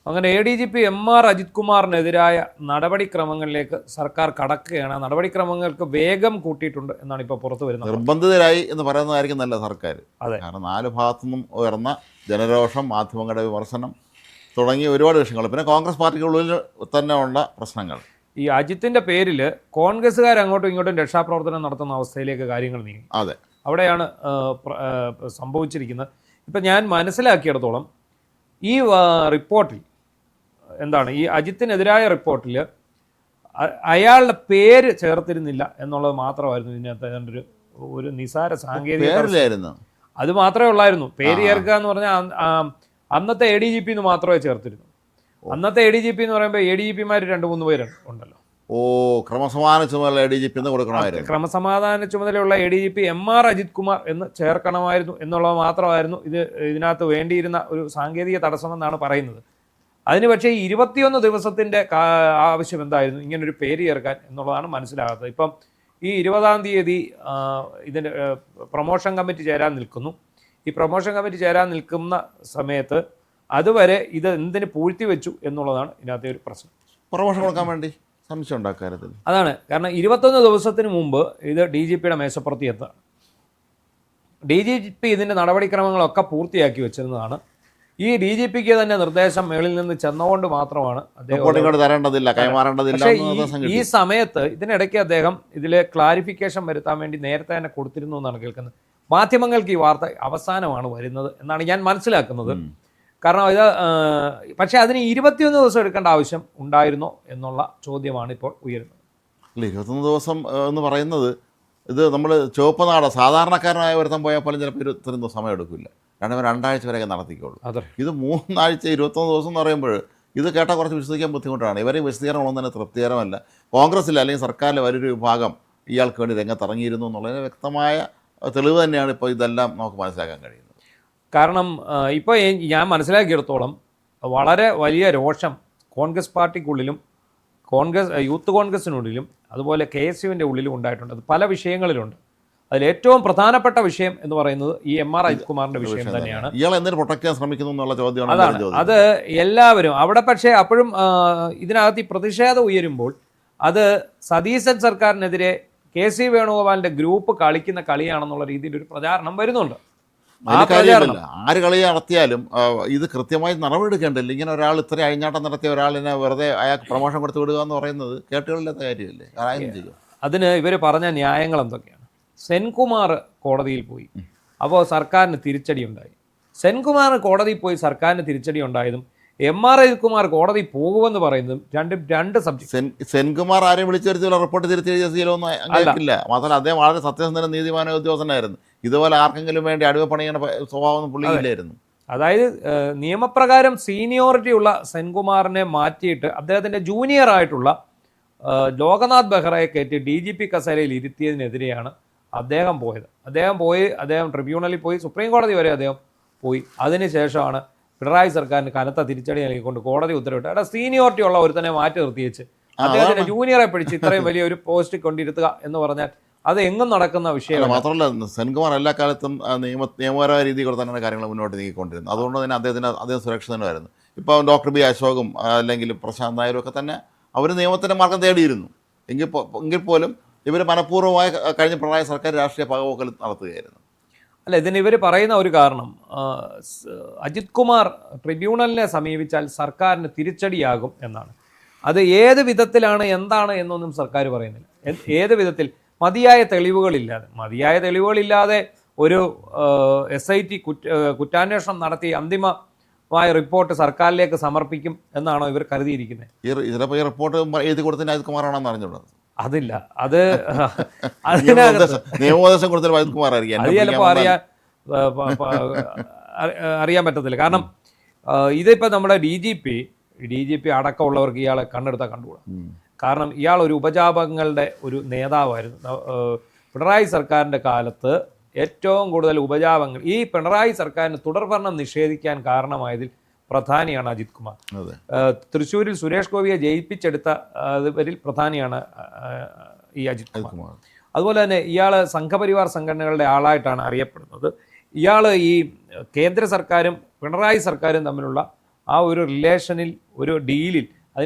അങ്ങനെ ADGP MR Ajith കുമാറിനെതിരായ നടപടിക്രമങ്ങളിലേക്ക് സർക്കാർ കടക്കുകയാണ്. നടപടിക്രമങ്ങൾക്ക് വേഗം കൂട്ടിയിട്ടുണ്ട് എന്നാണ് ഇപ്പോൾ പുറത്തു വരുന്നത്. നിർബന്ധിതരായി എന്ന് പറയുന്നതായിരിക്കും നല്ല സർക്കാർ. അതെ, കാരണം 4 ഭാഗത്തുനിന്നും ഉയർന്ന ജനരോഷം, മാധ്യമങ്ങളുടെ വിമർശനം തുടങ്ങിയ ഒരുപാട് വിഷയങ്ങൾ, പിന്നെ കോൺഗ്രസ് പാർട്ടിക്കുള്ളിൽ തന്നെ ഉള്ള പ്രശ്നങ്ങൾ. ഈ അജിത്തിൻ്റെ പേരിൽ കോൺഗ്രസ്സുകാർ അങ്ങോട്ടും ഇങ്ങോട്ടും രക്ഷാപ്രവർത്തനം നടത്തുന്ന അവസ്ഥയിലേക്ക് കാര്യങ്ങൾ നീങ്ങി. അതെ, അവിടെയാണ് സംഭവിച്ചിരിക്കുന്നത്. ഇപ്പം ഞാൻ മനസ്സിലാക്കിയിടത്തോളം ഈ റിപ്പോർട്ടിൽ എന്താണ്, ഈ അജിത്തിനെതിരായ റിപ്പോർട്ടിൽ അയാളുടെ പേര് ചേർത്തിരുന്നില്ല എന്നുള്ളത് മാത്രമായിരുന്നു ഇതിനകത്ത് ഒരു നിസാര സാങ്കേതിക. അത് മാത്രമേ ഉള്ളായിരുന്നു. പേര് ചേർക്കുക എന്ന് പറഞ്ഞാൽ അന്നത്തെ ADGP എന്ന് മാത്രമേ ചേർത്തിരുന്നു. അന്നത്തെ ADGP എന്ന് പറയുമ്പോൾ ADGP-മാർ 2-3 പേര് ഉണ്ടല്ലോ. ക്രമസമാധാന ചുമതല ADGP എന്ന് കൊടുക്കണമായിരുന്നു. ക്രമസമാധാന ചുമതലയുള്ള ADGP MR അജിത് കുമാർ എന്ന് ചേർക്കണമായിരുന്നു എന്നുള്ളത് മാത്രമായിരുന്നു ഇതിനകത്ത് വേണ്ടിയിരുന്ന ഒരു സാങ്കേതിക തടസ്സമെന്നാണ് പറയുന്നത്. അതിന് പക്ഷേ 21 ദിവസത്തിൻ്റെ ആവശ്യം എന്തായിരുന്നു ഇങ്ങനൊരു പേര് ചേർക്കാൻ എന്നുള്ളതാണ് മനസ്സിലാകാത്തത്. ഇപ്പം ഈ 20-ാം തീയതി ഇതിൻ്റെ പ്രൊമോഷൻ കമ്മിറ്റി ചേരാൻ നിൽക്കുന്നു. ഈ പ്രൊമോഷൻ കമ്മിറ്റി ചേരാൻ നിൽക്കുന്ന സമയത്ത് അതുവരെ ഇത് എന്തിന് പൂഴ്ത്തി വെച്ചു എന്നുള്ളതാണ് ഇതിനകത്തെ ഒരു പ്രശ്നം. പ്രൊമോഷൻ കൊടുക്കാൻ വേണ്ടി സംശയം ഉണ്ടാക്കാരത്തിൽ അതാണ് കാരണം. 21 ദിവസത്തിന് മുമ്പ് ഇത് DGP-യുടെ മേശപ്പുറത്ത് എത്താണ്. DGP ഇതിൻ്റെ നടപടിക്രമങ്ങളൊക്കെ പൂർത്തിയാക്കി വെച്ചിരുന്നതാണ്. ഈ DGP-ക്ക് തന്നെ നിർദ്ദേശം മേളിൽ നിന്ന് ചെന്നുകൊണ്ട് മാത്രമാണ് അദ്ദേഹം തരേണ്ടതില്ല, കൈമാറേണ്ടതില്ല. ഈ സമയത്ത് ഇതിനിടയ്ക്ക് അദ്ദേഹം ഇതിൽ ക്ലാരിഫിക്കേഷൻ വരുത്താൻ വേണ്ടി നേരത്തെ തന്നെ കൊടുത്തിരുന്നു എന്നാണ് കേൾക്കുന്നത്. മാധ്യമങ്ങൾക്ക് ഈ വാർത്ത അവസാനമാണ് വരുന്നത് എന്നാണ് ഞാൻ മനസ്സിലാക്കുന്നത്. കാരണം ഇത് പക്ഷേ അതിന് 21 ദിവസം എടുക്കേണ്ട ആവശ്യം ഉണ്ടായിരുന്നോ എന്നുള്ള ചോദ്യമാണ് ഇപ്പോൾ ഉയരുന്നത്. 21 ദിവസം എന്ന് പറയുന്നത് ഇത് നമ്മൾ ചുവപ്പ് നാട സാധാരണക്കാരനായ ഒരുത്തം പോയാൽ പോലും ചിലപ്പോൾ ഇത്രയും സമയം എടുക്കില്ല. കാരണം 2 ആഴ്ച വരെയൊക്കെ നടത്തിക്കോളൂ. ഇത് 3 ആഴ്ച 21 ദിവസം എന്ന് പറയുമ്പോൾ ഇത് കേട്ടാൽ കുറച്ച് വിശ്വസിക്കാൻ ബുദ്ധിമുട്ടാണ്. ഇവരെ വിശദീകരണമൊന്നും തന്നെ തൃപ്തികരമല്ല. കോൺഗ്രസ്സിൽ അല്ലെങ്കിൽ സർക്കാരിലെ വലിയൊരു വിഭാഗം ഇയാൾക്ക് വേണ്ടി രംഗത്തിറങ്ങിയിരുന്നു എന്നുള്ളതിന് വ്യക്തമായ തെളിവ് തന്നെയാണ് ഇപ്പോൾ ഇതെല്ലാം നമുക്ക് മനസ്സിലാക്കാൻ കഴിയുന്നത്. കാരണം ഇപ്പോൾ ഞാൻ മനസ്സിലാക്കിയിടത്തോളം വളരെ വലിയ രോഷം കോൺഗ്രസ് പാർട്ടിക്കുള്ളിലും യൂത്ത് കോൺഗ്രസിനുള്ളിലും അതുപോലെ KSUവിൻ്റെ ഉള്ളിലും ഉണ്ടായിട്ടുണ്ട്. അത് പല വിഷയങ്ങളിലുണ്ട്. അതിലേറ്റവും പ്രധാനപ്പെട്ട വിഷയം എന്ന് പറയുന്നത് ഈ MR അജിത് കുമാറിൻ്റെ വിഷയം തന്നെയാണ്. ഇയാൾ എന്തിനു പ്രൊട്ടക്ട് ചെയ്യാൻ ശ്രമിക്കുന്നു എന്നുള്ള ചോദ്യമാണ്. അതാണ് അത് എല്ലാവരും അവിടെ. പക്ഷേ അപ്പോഴും ഇതിനകത്ത് ഈ പ്രതിഷേധം ഉയരുമ്പോൾ അത് സതീശൻ സർക്കാരിനെതിരെ KC വേണുഗോപാലിൻ്റെ ഗ്രൂപ്പ് കളിക്കുന്ന കളിയാണെന്നുള്ള രീതിയിൽ ഒരു പ്രചാരണം വരുന്നുണ്ട്. ആര് കളി നടത്തിയാലും ഇത് കൃത്യമായി നടപടിയെടുക്കേണ്ടല്ല. ഇങ്ങനെ ഒരാൾ ഇത്ര അഴിഞ്ഞാട്ടം നടത്തിയ ഒരാളിനെ വെറുതെ അയാൾക്ക് പ്രൊമോഷൻ കൊടുത്ത് വിടുക എന്ന് പറയുന്നത് കേട്ടുകളില്ലാത്ത കാര്യമല്ലേ. അതിന് ഇവർ പറഞ്ഞ ന്യായങ്ങൾ എന്തൊക്കെയാണ്? സെൻകുമാർ കോടതിയിൽ പോയി, അപ്പോൾ സർക്കാരിന് തിരിച്ചടി ഉണ്ടായി. സെൻകുമാർ കോടതിയിൽ പോയി സർക്കാരിന് തിരിച്ചടി ഉണ്ടായതും MR അജിത് കുമാർ കോടതി പോകുമെന്ന് പറയുന്നതും രണ്ട് സബ്ജക്ട്. സെൻകുമാർ ആരെയും വിളിച്ചു വരുത്തിയുള്ള റിപ്പോർട്ട് തിരുത്തിയൊന്നും അംഗീകരിക്കില്ല. മാത്രമല്ല അദ്ദേഹം വളരെ സത്യസന്ധന നീതിമാന ഉദ്യോഗസ്ഥനായിരുന്നു. ഇതുപോലെ ആർക്കെങ്കിലും വേണ്ടി അടിവപ്പണിയുടെ സ്വഭാവം പുള്ളിയില്ലായിരുന്നു. അതായത് നിയമപ്രകാരം സീനിയോറിറ്റി ഉള്ള സെൻകുമാറിനെ മാറ്റിയിട്ട് അദ്ദേഹത്തിൻ്റെ ജൂനിയർ ആയിട്ടുള്ള ലോകനാഥ് ബെഹ്റയെ കയറ്റി DGP കസേരയിൽ ഇരുത്തിയതിനെതിരെയാണ് അദ്ദേഹം പോയത്. അദ്ദേഹം ട്രിബ്യൂണലിൽ പോയി, സുപ്രീം കോടതി വരെ അദ്ദേഹം പോയി. അതിനുശേഷമാണ് പിണറായി സർക്കാരിന് കനത്ത തിരിച്ചടി നൽകിക്കൊണ്ട് കോടതി ഉത്തരവിട്ട് അവിടെ സീനിയോറിറ്റി ഉള്ള ഒരുത്തനെ മാറ്റി നിർത്തിയേച്ച് അദ്ദേഹത്തിന്റെ ജൂനിയറെ പിടിച്ച് ഇത്രയും വലിയ ഒരു പോസ്റ്റിൽ കൊണ്ടിരുത്തുക എന്ന് പറഞ്ഞാൽ അത് എങ്ങും നടക്കുന്ന വിഷയമാണ്. മാത്രമല്ല സെൻകുമാർ എല്ലാ കാലത്തും നിയമപരമായ രീതിയിൽ തന്നെയാണ് കാര്യങ്ങൾ മുന്നോട്ട് നീക്കിക്കൊണ്ടിരുന്നത്. അതുകൊണ്ട് തന്നെ അദ്ദേഹം സുരക്ഷിതനായിരുന്നു. ഇപ്പോൾ ഡോക്ടർ B അശോകും അല്ലെങ്കിൽ പ്രശാന്ത് നായരും ഒക്കെ തന്നെ അവർ നിയമത്തിൻ്റെ മാർഗം തേടിയിരുന്നു. എങ്കിൽ പോലും ഇവർ മനഃപൂർവ്വമായി കഴിഞ്ഞ പിണറായി സർക്കാർ രാഷ്ട്രീയ പകപോക്കൽ നടത്തുകയായിരുന്നു. അല്ല, ഇതിന് ഇവർ പറയുന്ന ഒരു കാരണം അജിത് കുമാർ ട്രിബ്യൂണലിനെ സമീപിച്ചാൽ സർക്കാരിന് തിരിച്ചടിയാകും എന്നാണ്. അത് ഏത് വിധത്തിലാണ് എന്താണ് എന്നൊന്നും സർക്കാർ പറയുന്നില്ല. ഏത് വിധത്തിൽ മതിയായ തെളിവുകളില്ലാതെ ഒരു SIT കുറ്റാന്വേഷണം നടത്തി അന്തിമമായ റിപ്പോർട്ട് സർക്കാരിലേക്ക് സമർപ്പിക്കും എന്നാണോ ഇവർ കരുതിയിരിക്കുന്നത്? ഈ റിപ്പോർട്ട് എഴുതി കൊടുത്തതിന് അജിത് കുമാറാണെന്ന് അറിഞ്ഞുള്ളത് അതില്ല. അത് നിയമോപദേശം കൊടുത്താൽ അജിത് കുമാർ അത് ചിലപ്പോൾ അറിയാൻ പറ്റത്തില്ല. കാരണം ഇതിപ്പോൾ നമ്മുടെ DGP അടക്കമുള്ളവർക്ക് ഇയാളെ കണ്ടെടുത്താൽ കണ്ടുകൂടാ. കാരണം ഇയാൾ ഒരു ഉപജാപങ്ങളുടെ ഒരു നേതാവായിരുന്നു. പിണറായി സർക്കാരിൻ്റെ കാലത്ത് ഏറ്റവും കൂടുതൽ ഉപജാപങ്ങൾ ഈ പിണറായി സർക്കാരിന് തുടർഭരണം നിഷേധിക്കാൻ കാരണമായതിൽ പ്രധാനിയാണ് അജിത് കുമാർ. തൃശ്ശൂരിൽ സുരേഷ് ഗോപിയെ ജയിപ്പിച്ചെടുത്തവരിൽ പ്രധാനിയാണ് ഈ അജിത് കുമാർ. അതുപോലെ തന്നെ ഇയാൾ സംഘപരിവാർ സംഘടനകളുടെ ആളായിട്ടാണ് അറിയപ്പെടുന്നത്. ഇയാൾ ഈ കേന്ദ്ര സർക്കാരും പിണറായി സർക്കാരും തമ്മിലുള്ള ആ ഒരു റിലേഷനിൽ, ഒരു ഡീലിൽ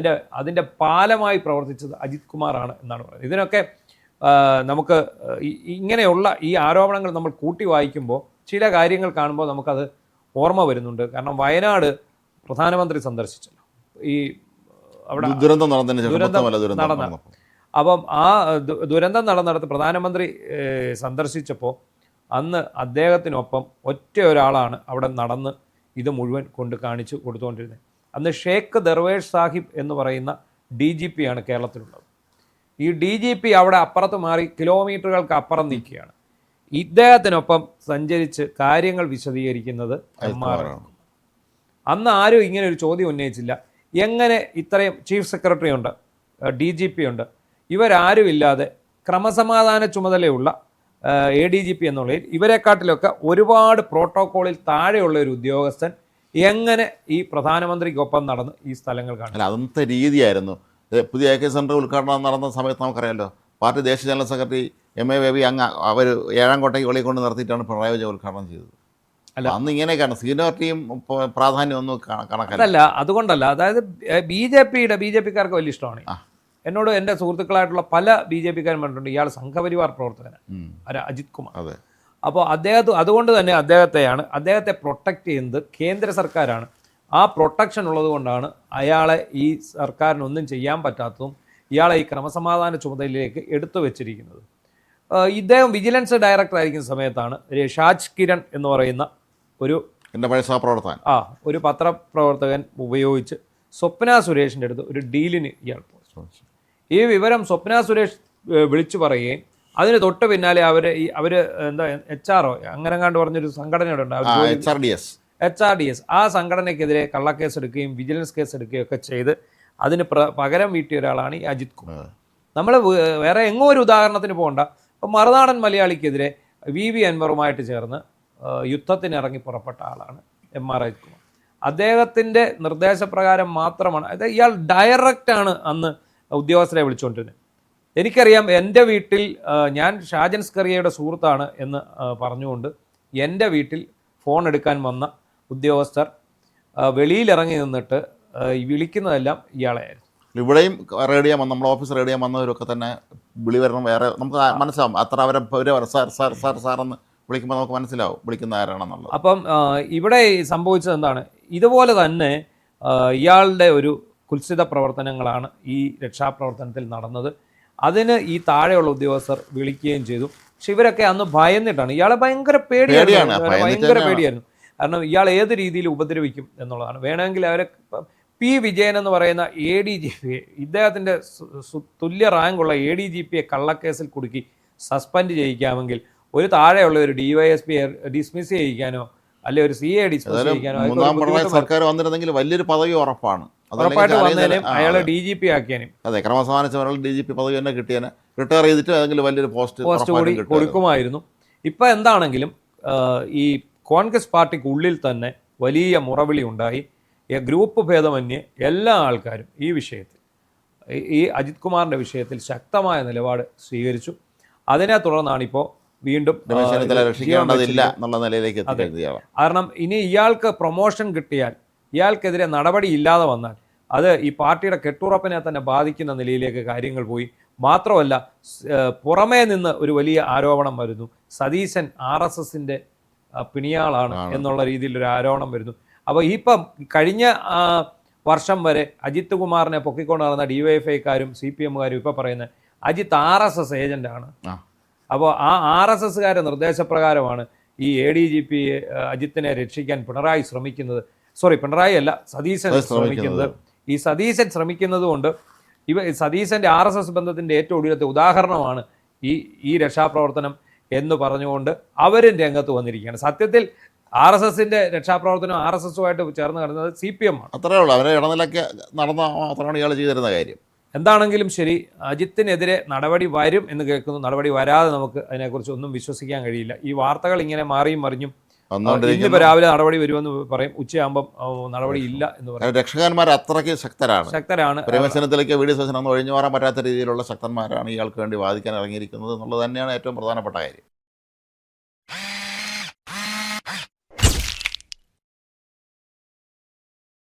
അതിൻ്റെ പാലമായി പ്രവർത്തിച്ചത് അജിത് കുമാറാണ് എന്നാണ് പറയുന്നത്. ഇതിനൊക്കെ നമുക്ക് ഇങ്ങനെയുള്ള ഈ ആരോപണങ്ങൾ നമ്മൾ കൂട്ടി വായിക്കുമ്പോൾ ചില കാര്യങ്ങൾ കാണുമ്പോൾ നമുക്കത് ഓർമ്മ വരുന്നുണ്ട്. കാരണം വയനാട് പ്രധാനമന്ത്രി സന്ദർശിച്ചല്ലോ, ഈ അവിടെ ദുരന്തം നടന്ന. അപ്പം ആ ദുരന്തം നടന്നിടത്ത് പ്രധാനമന്ത്രി സന്ദർശിച്ചപ്പോൾ അന്ന് അദ്ദേഹത്തിനൊപ്പം ഒറ്റ ഒരാളാണ് അവിടെ നടന്ന് ഇത് മുഴുവൻ കൊണ്ട് കാണിച്ചു കൊടുത്തുകൊണ്ടിരുന്നത്. അന്ന് ഷേഖ് ദർവേഷ് സാഹിബ് എന്ന് പറയുന്ന DGP ആണ് കേരളത്തിലുള്ളത്. ഈ DGP അവിടെ അപ്പുറത്ത് മാറി കിലോമീറ്ററുകൾക്ക് അപ്പുറം നിൽക്കുകയാണ്. ഇദ്ദേഹത്തിനൊപ്പം സഞ്ചരിച്ച് കാര്യങ്ങൾ വിശദീകരിക്കുന്നത് MR ആണ്. അന്ന് ആരും ഇങ്ങനെ ഒരു ചോദ്യം ഉന്നയിച്ചില്ല. എങ്ങനെ ഇത്രയും ചീഫ് സെക്രട്ടറി ഉണ്ട്, DGP ഉണ്ട്, ഇവരാരും ഇല്ലാതെ ക്രമസമാധാന ചുമതലയുള്ള ADGP എന്നുള്ളതിൽ ഇവരെക്കാട്ടിലൊക്കെ ഒരുപാട് പ്രോട്ടോക്കോളിൽ താഴെയുള്ള ഒരു ഉദ്യോഗസ്ഥൻ എങ്ങനെ ഈ പ്രധാനമന്ത്രിക്കൊപ്പം നടന്ന് ഈ സ്ഥലങ്ങൾ കാണും? അന്നത്തെ രീതിയായിരുന്നു. പുതിയ AK സെൻറ്റർ ഉദ്ഘാടനം നടന്ന സമയത്ത് നമുക്കറിയാമല്ലോ, പാർട്ടി ദേശീയ ജനറൽ സെക്രട്ടറി MA ബേബി അങ്ങ് അവർ 7-ാം കോട്ടയ്ക്ക് വെളിയിൽ കൊണ്ട് നിർത്തിയിട്ടാണ് പിണറായി വിജയൻ ഉദ്ഘാടനം ചെയ്തത്. അല്ല, അന്ന് ഇങ്ങനെയൊക്കെയാണ് സീനിയോറിറ്റിയും പ്രാധാന്യം ഒന്നും കണക്കല്ല. അതുകൊണ്ടല്ല, അതായത് BJPക്കാർക്ക് വലിയ ഇഷ്ടമാണ്. എന്നോട് എൻ്റെ സുഹൃത്തുക്കളായിട്ടുള്ള പല BJPക്കാരും പറഞ്ഞിട്ടുണ്ട് ഇയാൾ സംഘപരിവാർ പ്രവർത്തകനാണ് അജിത് കുമാർ. അപ്പോൾ അതുകൊണ്ട് തന്നെ അദ്ദേഹത്തെ പ്രൊട്ടക്റ്റ് ചെയ്യുന്നത് കേന്ദ്ര സർക്കാരാണ്. ആ പ്രൊട്ടക്ഷൻ ഉള്ളത് കൊണ്ടാണ് അയാളെ ഈ സർക്കാരിനൊന്നും ചെയ്യാൻ പറ്റാത്തതും ഇയാളെ ഈ ക്രമസമാധാന ചുമതലയിലേക്ക് എടുത്തു വെച്ചിരിക്കുന്നത്. ഇദ്ദേഹം വിജിലൻസ് ഡയറക്ടർ ആയിരിക്കുന്ന സമയത്താണ് ഷാജ് കിരൺ എന്ന് പറയുന്ന ഒരു പത്രപ്രവർത്തകൻ ഉപയോഗിച്ച് സ്വപ്ന സുരേഷിൻ്റെ അടുത്ത് ഒരു ഡീലിന് ഇയാൾ പോയി. ഈ വിവരം സ്വപ്ന സുരേഷ് വിളിച്ചു പറയുകയും അതിന് തൊട്ട് പിന്നാലെ അവർ എന്താ HRO അങ്ങനെങ്ങാണ്ട് പറഞ്ഞൊരു സംഘടനയുടെ ഉണ്ട്, HRDS. ആ സംഘടനയ്ക്കെതിരെ കള്ളക്കേസ് എടുക്കുകയും വിജിലൻസ് കേസ് എടുക്കുകയും ഒക്കെ ചെയ്ത് അതിന് പകരം വീട്ടിയ ഒരാളാണ് ഈ അജിത് കുമാർ. നമ്മൾ വേറെ എങ്ങോ ഒരു ഉദാഹരണത്തിന് പോകണ്ട. ഇപ്പം മറുനാടൻ മലയാളിക്കെതിരെ VV അൻവറുമായിട്ട് ചേർന്ന് യുദ്ധത്തിനിറങ്ങി പുറപ്പെട്ട ആളാണ് MR അജിത് കുമാർ. അദ്ദേഹത്തിൻ്റെ നിർദ്ദേശപ്രകാരം മാത്രമാണ്, അതായത് ഇയാൾ ഡയറക്റ്റാണ് അന്ന് ഉദ്യോഗസ്ഥരെ വിളിച്ചുകൊണ്ടിരുന്നത്. എനിക്കറിയാം, എൻ്റെ വീട്ടിൽ ഞാൻ ഷാജൻ സ്കറിയയുടെ സുഹൃത്താണ് എന്ന് പറഞ്ഞുകൊണ്ട് എൻ്റെ വീട്ടിൽ ഫോൺ എടുക്കാൻ വന്ന ഉദ്യോഗസ്ഥർ വെളിയിലിറങ്ങി നിന്നിട്ട് വിളിക്കുന്നതെല്ലാം ഇയാളെയായിരുന്നു. ഇവിടെയും റേഡിയോ നമ്മുടെ ഓഫീസ് റേഡിയോ വന്നവരൊക്കെ തന്നെ വിളി വരണം. വേറെ നമുക്ക് മനസ്സിലാവും, അത്ര അവരെ സാറെന്ന് വിളിക്കുമ്പോൾ നമുക്ക് മനസ്സിലാവും വിളിക്കുന്ന ആരാണെന്നുള്ളത്. അപ്പം ഇവിടെ സംഭവിച്ചത് എന്താണ്? ഇതുപോലെ തന്നെ ഇയാളുടെ ഒരു കുൽസിത പ്രവർത്തനങ്ങളാണ് ഈ രക്ഷാപ്രവർത്തനത്തിൽ നടന്നത്. അതിന് ഈ താഴെയുള്ള ഉദ്യോഗസ്ഥർ വിളിക്കുകയും ചെയ്തു. പക്ഷെ ഇവരൊക്കെ അന്ന് ഭയന്നിട്ടാണ്. ഇയാളെ ഭയങ്കര പേടിയായിരുന്നു. കാരണം ഇയാൾ ഏത് രീതിയിൽ ഉപദ്രവിക്കും എന്നുള്ളതാണ്. വേണമെങ്കിൽ അവരെ P. വിജയൻ എന്ന് പറയുന്ന ADGP, ഇദ്ദേഹത്തിൻ്റെ തുല്യ റാങ്കുള്ള ADGPയെ കള്ളക്കേസിൽ കുടുക്കി സസ്പെൻഡ് ചെയ്യിക്കാമെങ്കിൽ ഒരു താഴെയുള്ള ഒരു DYSP ഡിസ്മിസ് ചെയ്യിക്കാനോ അല്ലെ ഒരു CA ഡിസ്മിസ് ചെയ്യിക്കാനോ സർക്കാർ വന്നിരുന്നെങ്കിൽ വലിയൊരു പദവി ഉറപ്പാണ്. ഉറപ്പായിട്ട് വന്നേനും അയാളെ DGP ആക്കിയാനും. അതെ, ക്രമസമാധാന ചുമതല DGP പദവി തന്നെ കിട്ടിയാൽ റിട്ടയർ ചെയ്തിട്ട് ഏതെങ്കിലും വലിയൊരു പോസ്റ്റ് കൂടി കൊടുക്കുമായിരുന്നു. ഇപ്പം എന്താണെങ്കിലും ഈ കോൺഗ്രസ് പാർട്ടിക്കുള്ളിൽ തന്നെ വലിയ മുറവിളി ഉണ്ടായി. ഗ്രൂപ്പ് ഭേദമന്യേ എല്ലാ ആൾക്കാരും ഈ വിഷയത്തിൽ, ഈ അജിത് കുമാറിൻ്റെ വിഷയത്തിൽ ശക്തമായ നിലപാട് സ്വീകരിച്ചു. അതിനെ തുടർന്നാണ് ഇപ്പോൾ വീണ്ടും രക്ഷിക്കേണ്ടതില്ല എന്നുള്ള നിലയിലേക്ക് എത്തിയത്. കാരണം ഇനി ഇയാൾക്ക് പ്രൊമോഷൻ കിട്ടിയാൽ, ഇയാൾക്കെതിരെ നടപടി ഇല്ലാതെ വന്നാൽ അത് ഈ പാർട്ടിയുടെ കെട്ടുറപ്പിനെ തന്നെ ബാധിക്കുന്ന നിലയിലേക്ക് കാര്യങ്ങൾ പോയി. മാത്രമല്ല, പുറമേ നിന്ന് ഒരു വലിയ ആരോപണം വരുന്നു. സതീശൻ RSSൻ്റെ പിണിയാളാണ് എന്നുള്ള രീതിയിലൊരു ആരോപണം വരുന്നു. അപ്പോൾ ഇപ്പം കഴിഞ്ഞ വർഷം വരെ അജിത് കുമാറിനെ പൊക്കിക്കൊണ്ട് നടന്ന DYFIക്കാരും CPMകാരും ഇപ്പോൾ പറയുന്നത് അജിത്ത് RSS ഏജൻ്റാണ്. അപ്പോൾ ആ RSSകാരുടെ നിർദ്ദേശപ്രകാരമാണ് ഈ ADGP അജിത്തിനെ രക്ഷിക്കാൻ സതീശൻ ശ്രമിക്കുന്നത്. ഈ സതീശൻ ശ്രമിക്കുന്നത് കൊണ്ട് സതീശൻ്റെ RSS ബന്ധത്തിൻ്റെ ഏറ്റവും ഒടുവിലത്തെ ഉദാഹരണമാണ് ഈ രക്ഷാപ്രവർത്തനം എന്ന് പറഞ്ഞുകൊണ്ട് അവരും രംഗത്ത് വന്നിരിക്കുകയാണ്. സത്യത്തിൽ RSSൻ്റെ രക്ഷാപ്രവർത്തനം RSSുമായിട്ട് ചേർന്ന് നടന്നത് CPM ആണ്. അത്രേ ഉള്ളൂ. അവരെ ഇടനിലൊക്കെ നടന്ന അത്രയാണ് ഇയാൾ ചെയ്തിരുന്ന കാര്യം. എന്താണെങ്കിലും ശരി, അജിത്തിനെതിരെ നടപടി വരും എന്ന് കേൾക്കുന്നു. നടപടി വരാതെ നമുക്ക് അതിനെക്കുറിച്ച് ഒന്നും വിശ്വസിക്കാൻ കഴിയില്ല. ഈ വാർത്തകൾ ഇങ്ങനെ മാറിയും മറിഞ്ഞും ഇന്നിപ്പോൾ രാവിലെ നടപടി വരുമെന്ന് പറയും, ഉച്ചയാകുമ്പം നടപടി ഇല്ല എന്ന് പറയും. രക്ഷകന്മാർ അത്രയ്ക്ക് ശക്തരാണ്. പ്രേമചന്ദ്രത്തിലേക്ക് വീഡിയോ സെഷൻ ഒന്നും ഒഴിഞ്ഞു മാറാൻ പറ്റാത്ത രീതിയിലുള്ള ശക്തന്മാരാണ് ഇയാൾക്ക് വേണ്ടി വാദിക്കാൻ ഇറങ്ങിയിരിക്കുന്നത് എന്നുള്ളത് തന്നെയാണ് ഏറ്റവും പ്രധാനപ്പെട്ട കാര്യം.